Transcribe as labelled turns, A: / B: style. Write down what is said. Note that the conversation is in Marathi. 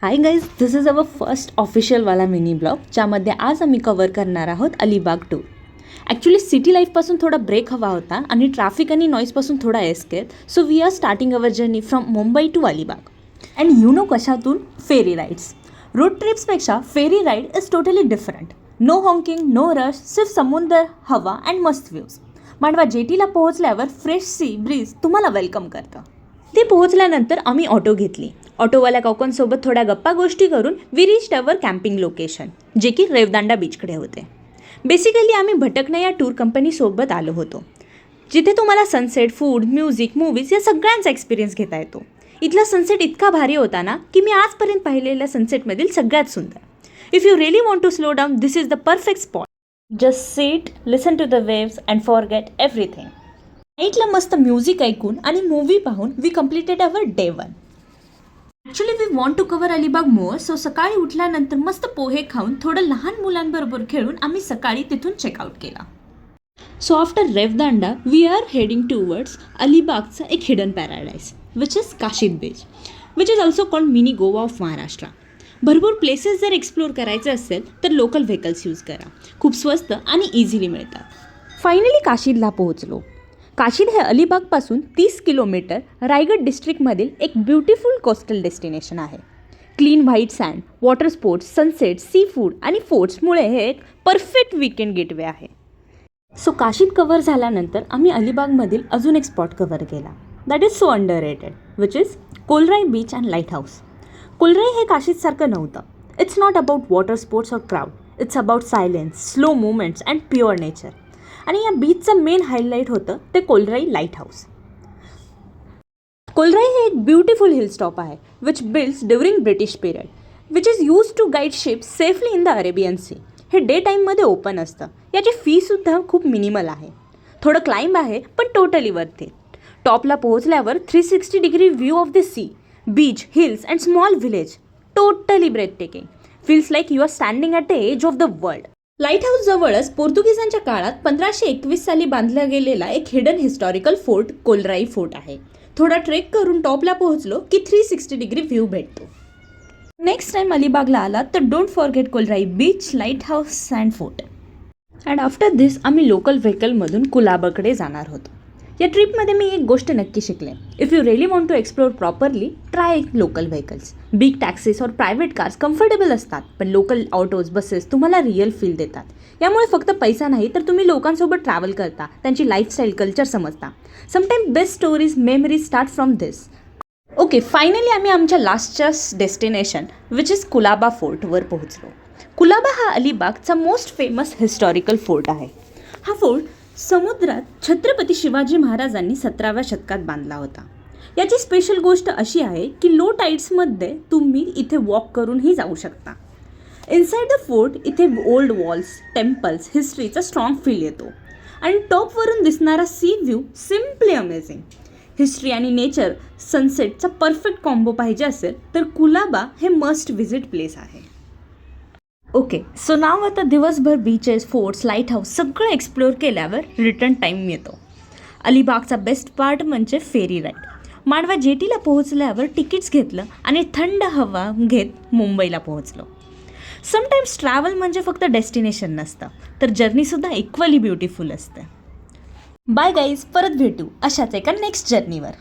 A: High guys, this is our first ऑफिशियलवाला मिनी ब्लॉग ज्यामध्ये आज आम्ही कवर करणार आहोत अलिबाग टूर. ॲक्च्युली सिटी लाईफपासून थोडा ब्रेक हवा होता आणि ट्रॅफिक आणि नॉईजपासून थोडा escape. So we are starting our journey from Mumbai to Alibag. And you know कशातून? Ferry rides. रोड ट्रिप्सपेक्षा ferry ride is totally different. No honking, no rush, सिर्फ समुद्र, हवा अँड मस्त व्ह्यूज. मांडवा जेटीला पोहोचल्यावर फ्रेश सी ब्रीज तुम्हाला वेलकम करतं. ते पोहोचल्यानंतर आम्ही ऑटो घेतली. ऑटोवाल्या काकांसोबत थोड्या गप्पा गोष्टी करून we reached our camping location, जे की रेवदांडा बीचकडे होते. बेसिकली आम्ही भटकणे या टूर कंपनीसोबत आलो होतो, जिथे तुम्हाला सनसेट, फूड, म्युझिक, मूवीज या सगळ्यांचा एक्सपिरियन्स घेता येतो. इथला सनसेट इतका भारी होता ना की मी आजपर्यंत पाहिलेल्या सनसेटमधील सगळ्यात सुंदर. If you really want to slow down, this is the perfect spot. Just sit, listen to the waves and forget everything. नाईटला मस्त म्युझिक ऐकून आणि मूवी पाहून we completed our day 1. Actually we want to cover Alibag more. So सकाळी उठल्यानंतर मस्त पोहे खाऊन थोडं लहान मुलांबरोबर खेळून आम्ही सकाळी तिथून चेकआउट केला. So after Revdanda we are heading towards अलिबागचा एक hidden paradise which is Kashid beach, which is also called mini Goa of Maharashtra. भरपूर प्लेसेस जर एक्सप्लोअर करायचे असेल तर लोकल व्हेकल्स यूज करा. खूप स्वस्त आणि इझिली मिळतात. फायनली काशीदला पोहोचलो. काशीद हे अलिबागपासून 30 किलोमीटर रायगड डिस्ट्रिक्टमधील एक ब्युटिफुल कोस्टल डेस्टिनेशन आहे. Clean white sand, water sports, sunset, seafood आणि फोर्ट्समुळे हे एक परफेक्ट वीकेंड गेटवे आहे. सो काशीद कवर झाल्यानंतर आम्ही अलिबागमधील अजून एक स्पॉट कवर केला, that is so underrated, which is Kolrai beach and lighthouse. कोलराई हे काशीदसारखं नव्हतं. It's not about water sports और crowd. It's about silence, slow movements and pure nature. आणि या बीचचं मेन हायलाईट होतं ते कोलराई लाईट हाऊस. कोलराई हे एक ब्युटिफुल हिल स्टॉप आहे which builds during British period, which is use to guide ships safely in the Arabian sea. हे डे टाईममध्ये ओपन असतं. याची फीसुद्धा खूप मिनिमल आहे. थोडं क्लाइंब आहे पण टोटली वर्थ इट. टॉपला पोहोचल्यावर 360 degree view of the sea, beach, hills and small village. Totally breathtaking. Feels like you are standing at the edge of the world. Lighthouse जवळच पोर्तुगीजांच्या काळात 1521 साली बांधला गेलेला एक hidden historical fort Kolrai fort आहे. थोडा ट्रेक करून टॉपला पोहोचलो की 360 डिग्री व्ह्यू भेटतो. नेक्स्ट टाइम अलिबागला आला तर don't forget Kolrai beach, lighthouse and fort. And after दिस आम्ही लोकल व्हेकलमधून कुलाबाकडे जाणार होतो. या ट्रिपमध्ये मी एक गोष्ट नक्की शिकले. If you really want to explore properly, try local vehicles. Big taxis और प्रायव्हेट कार्स कम्फर्टेबल असतात, पण लोकल ऑटोज, बसेस तुम्हाला रिअल फील देतात. यामुळे फक्त पैसा नाही तर तुम्ही लोकांसोबत ट्रॅव्हल करता, त्यांची लाईफस्टाईल, कल्चर समजता. Sometime best stories, memories start from this. Okay, finally आम्ही आमच्या लास्टच्या डेस्टिनेशन विच इज कुलाबा फोर्टवर पोहोचलो. कुलाबा हा अलिबागचा मोस्ट फेमस हिस्टॉरिकल फोर्ट आहे. हा फोर्ट समुद्रात छत्रपती शिवाजी महाराजांनी 17व्या शतकात बांधला होता. याची स्पेशल गोष्ट अशी आहे की लो टाईड्समध्ये तुम्ही इथे वॉक करूनही जाऊ शकता. इनसाइड द फोर्ट इथे ओल्ड वॉल्स, टेम्पल्स, हिस्ट्रीचा स्ट्रॉंग फील येतो. आणि टॉपवरून दिसणारा sea view simply amazing. History आणि नेचर, सनसेटचा परफेक्ट कॉम्बो पाहिजे असेल तर कुलाबा हे मस्ट विजिट प्लेस आहे. ओके, सो नाव आता दिवसभर बीचेस, फोर्ट्स, लाईट हाऊस सगळं एक्सप्लोअर केल्यावर रिटर्न टाईम येतो. अलिबागचा बेस्ट पार्ट म्हणजे फेरी राईड. मांडवा जेटीला पोहोचल्यावर तिकीट्स घेतलं आणि थंड हवा घेत मुंबईला पोहोचलो. समटाईम्स ट्रॅव्हल म्हणजे फक्त डेस्टिनेशन नसतं, तर जर्नीसुद्धा इक्वली ब्युटिफुल असते. बाय गाईज, परत भेटू अशाच एका नेक्स्ट जर्नीवर.